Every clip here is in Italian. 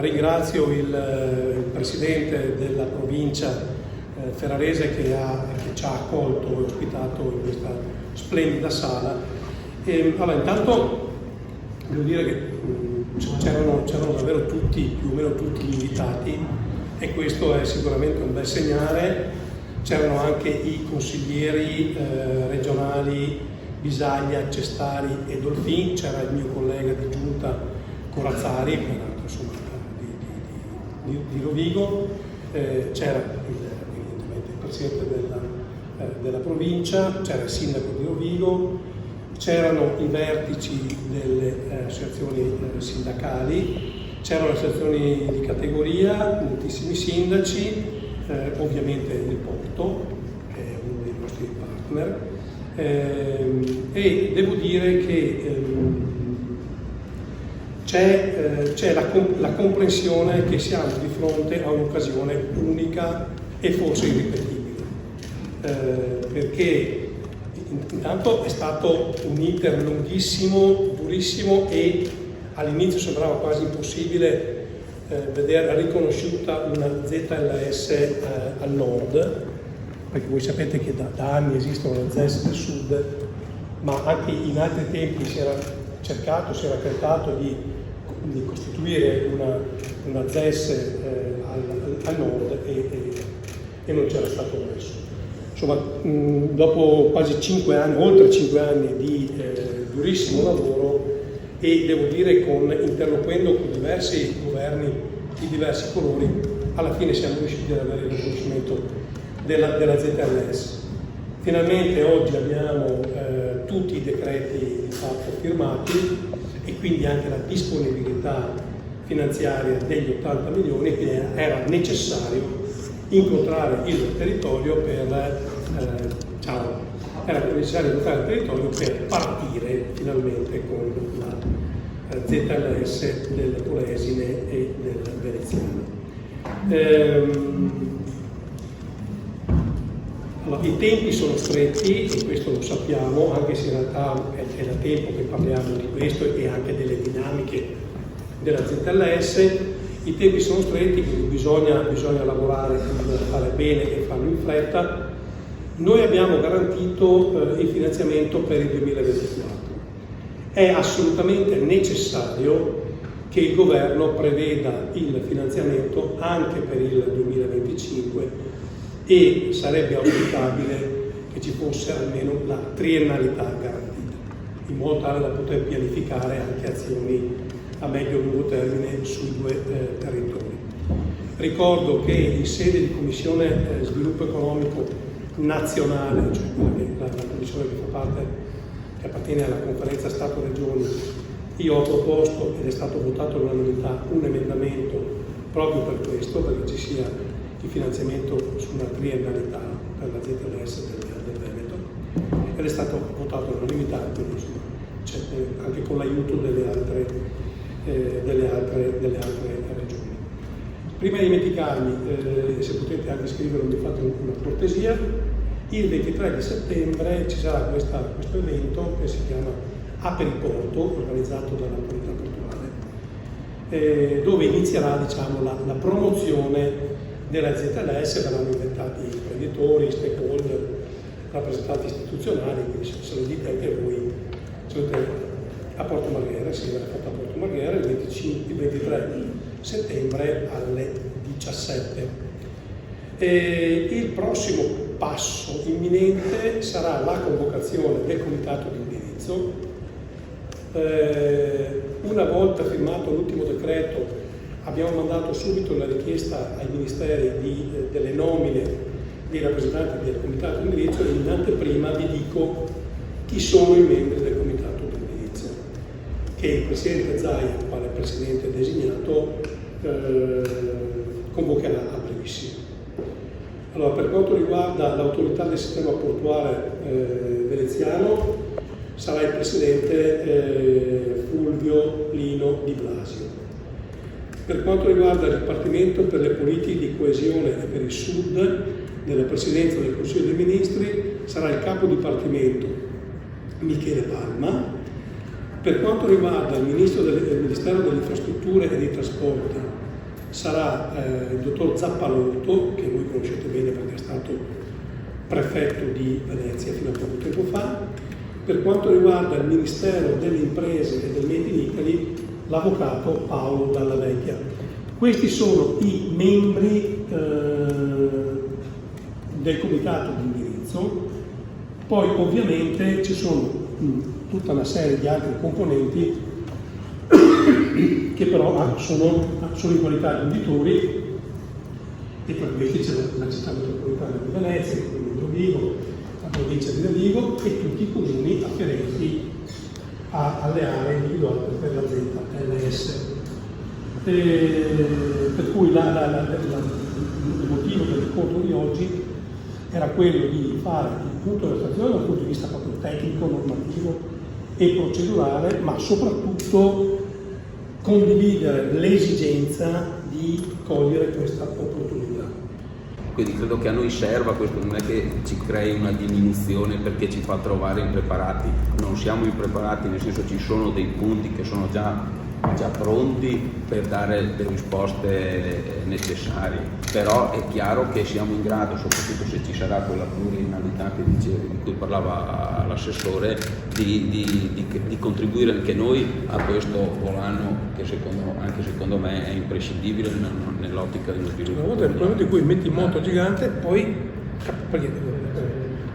Ringrazio il Presidente della provincia ferrarese che ci ha accolto e ospitato in questa splendida sala. Intanto devo dire che c'erano davvero più o meno tutti gli invitati, e questo è sicuramente un bel segnale. C'erano anche i consiglieri regionali Bisaglia, Cestari e Dolfin, c'era il mio collega di giunta Corazzari, peraltro insomma di Rovigo, c'era evidentemente il Presidente della provincia, c'era il Sindaco di Rovigo, c'erano i vertici delle associazioni sindacali, c'erano le associazioni di categoria, moltissimi sindaci, ovviamente il Porto, che è uno dei nostri partner, e devo dire che c'è la comprensione che siamo di fronte a un'occasione unica e forse irripetibile, perché intanto è stato un iter lunghissimo, durissimo, e all'inizio sembrava quasi impossibile vedere riconosciuta una ZLS al nord, perché voi sapete che da anni esistono le ZES del sud, ma anche in altri tempi si era tentato di costituire una ZES al nord e non c'era stato messo. Insomma, dopo quasi 5 anni, oltre 5 anni di durissimo lavoro, e devo dire interloquendo con diversi governi di diversi colori, alla fine siamo riusciti ad avere il riconoscimento della ZLS. Finalmente oggi abbiamo tutti i decreti di fatto firmati e quindi anche la disponibilità finanziaria degli 80 milioni, che era necessario incontrare il territorio per partire finalmente con la ZLS del Polesine e del Veneziano. Allora, i tempi sono stretti e questo lo sappiamo, anche se in realtà è da tempo che parliamo di questo e anche delle dinamiche della ZLS. I tempi sono stretti, quindi bisogna lavorare, bisogna fare bene e farlo in fretta. Noi abbiamo garantito il finanziamento per il 2024. È assolutamente necessario che il governo preveda il finanziamento anche per il 2025 e sarebbe auspicabile che ci fosse almeno la triennalità garantita, in modo tale da poter pianificare anche azioni a medio e lungo termine sui due territori. Ricordo che in sede di Commissione Sviluppo Economico Nazionale, cioè la commissione che appartiene alla conferenza Stato-Regioni, io ho proposto, ed è stato votato all'unanimità, un emendamento proprio per questo, perché ci sia il finanziamento su una triennalità per la ZLS del Veneto, ed è stato votato all'unanimità, quindi insomma, anche con l'aiuto delle altre regioni. Prima di dimenticarmi, se potete anche scrivere, mi fate una cortesia, il 23 di settembre ci sarà questo evento che si chiama Aperiporto, organizzato dall'autorità portuale, dove inizierà la promozione della ZLS. Verranno invitati imprenditori, stakeholder, rappresentanti istituzionali, quindi se lo dite anche voi, a Porto Marghera, si verrà fatto a Porto Marghera il 23 settembre alle 17. Il prossimo passo imminente sarà la convocazione del comitato di indirizzo. Una volta firmato l'ultimo decreto, abbiamo mandato subito la richiesta ai ministeri delle nomine dei rappresentanti del comitato di indirizzo, e in anteprima vi dico chi sono i membri del comitato di indirizzo, che il Presidente Zaia, quale Presidente designato, convocherà a brevissimo. Allora, per quanto riguarda l'autorità del sistema portuale veneziano, sarà il Presidente Fulvio Lino Di Blasio. Per quanto riguarda il Dipartimento per le politiche di coesione e per il Sud della Presidenza del Consiglio dei Ministri, sarà il Capo Dipartimento Michele Palma. Per quanto riguarda il Ministero delle Infrastrutture e dei Trasporti, sarà il dottor Zappalorto, che voi conoscete bene perché è stato prefetto di Venezia fino a poco tempo fa. Per quanto riguarda il Ministero delle Imprese e del Made in Italy, l'avvocato Paolo Dalla Vecchia. Questi sono i membri del comitato di indirizzo. Poi ovviamente ci sono tutta una serie di altri componenti che però sono in qualità di uditori, e tra questi c'è la città metropolitana di Venezia, il comune di Rovigo, la provincia di Rovigo e tutti i comuni afferenti alle aree individuate per la ZLS. Per cui il motivo dell'incontro di oggi era quello di fare il punto della stazione dal punto di vista proprio tecnico, normativo e procedurale, ma soprattutto condividere l'esigenza di cogliere questa opportunità. Quindi credo che a noi serva questo, non è che ci crei una diminuzione perché ci fa trovare impreparati, non siamo impreparati, nel senso ci sono dei punti che sono già pronti per dare le risposte necessarie, però è chiaro che siamo in grado, soprattutto se ci sarà quella pluriennalità di cui parlava l'assessore, di contribuire anche noi a questo volano che anche secondo me è imprescindibile nell'ottica dello sviluppo. Una volta il problema di cui metti in moto gigante, poi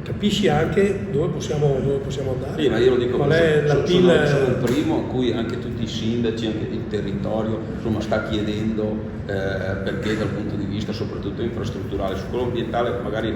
capisci anche dove possiamo andare. Sì, ma io lo dico, qual è la sono il primo a cui anche tutti i sindaci, anche il territorio, insomma, sta chiedendo perché dal punto di vista soprattutto infrastrutturale. Su quello ambientale magari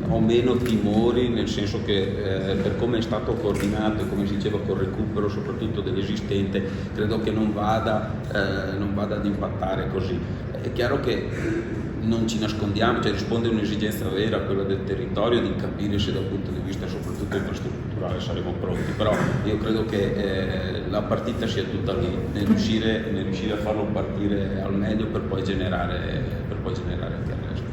ho meno timori, nel senso che per come è stato coordinato e come si diceva col recupero soprattutto dell'esistente, credo che non vada ad impattare così. È chiaro che non ci nascondiamo, cioè risponde a un'esigenza vera, quella del territorio, di capire se dal punto di vista soprattutto infrastrutturale saremo pronti, però io credo che la partita sia tutta lì, nel riuscire a farlo partire al meglio per poi generare anche il resto.